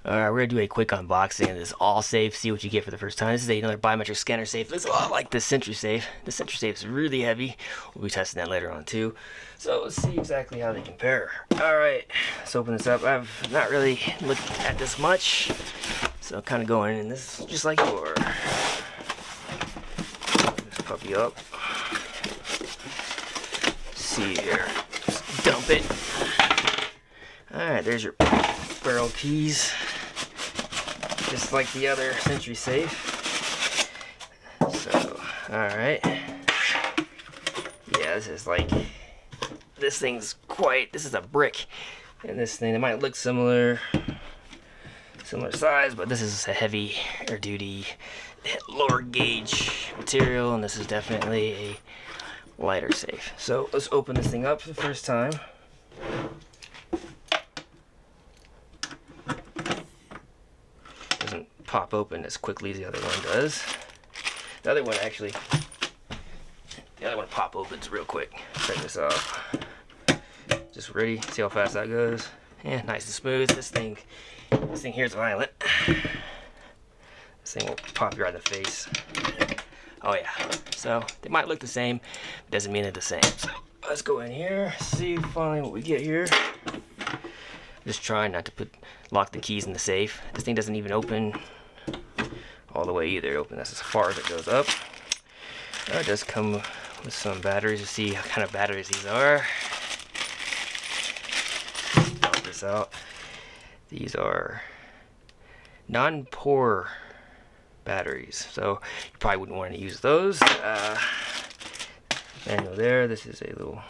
Alright, we're going to do a quick unboxing of this Awesafe, see what you get for the first time. This is another biometric scanner safe. Looks a lot like the Sentry Safe. The Sentry Safe is really heavy. We'll be testing that later on too. So let's see exactly how they compare. Alright, let's open this up. I've not really looked at this much, so I'm kind of going in this just like your. This puppy up. Let's see here. Just dump it. Alright, there's your barrel keys. Just like the other Sentry Safe. So, alright. Yeah, this is like, this thing's quite, this is a brick. And this thing, it might look similar size, but this is a heavier duty, lower gauge material, and this is definitely a lighter safe. So, let's open this thing up for the first time. Doesn't pop open as quickly as the other one does. The other one pop opens real quick. Check this out. Just ready. See how fast that goes. Yeah, nice and smooth. This thing here's violent. This thing will pop you right in the face. Oh yeah. So they might look the same. Doesn't mean they're the same. So let's go in here. See finally what we get here. Just trying not to lock the keys in the safe. This thing doesn't even open all the way either. It opens as far as it goes up. It does come with some batteries to see what kind of batteries these are. Pop this out. These are non-pour batteries, so you probably wouldn't want to use those. Manual there. This is a little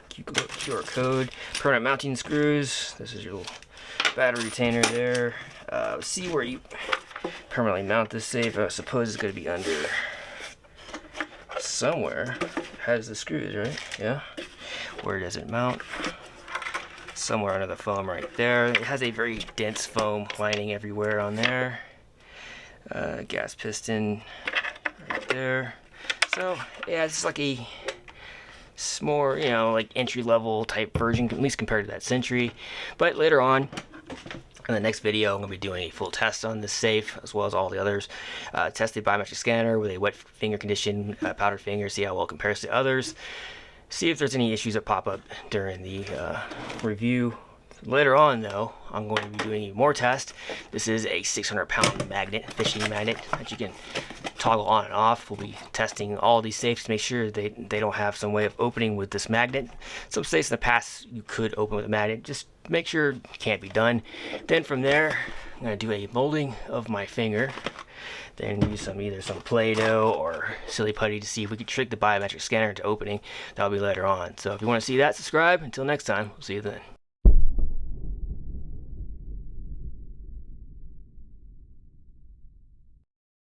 QR code. Permanent mounting screws. This is your little battery retainer there. See where you permanently mount this safe. I suppose it's going to be under somewhere. It has the screws, right? Yeah. Where does it mount? Somewhere under the foam right there. It has a very dense foam lining everywhere on there. Gas piston right there. So yeah, it's like a more, you know, like entry-level type version, at least compared to that Sentry. But later on in the next video, I'm going to be doing a full test on this safe as well as all the others. Test the biometric scanner with a wet finger condition, powdered finger, see how well it compares to others. See if there's any issues that pop up during the review. Later on though, I'm going to be doing more tests. This is a 600-pound magnet, fishing magnet, that you can toggle on and off. We'll be testing all these safes to make sure they don't have some way of opening with this magnet. Some safes in the past you could open with a magnet. Just make sure it can't be done. Then from there, I'm going to do a molding of my finger. Then use either some Play-Doh or silly putty to see if we can trick the biometric scanner into opening. That'll be later on. So if you want to see that, subscribe. Until next time, we'll see you then.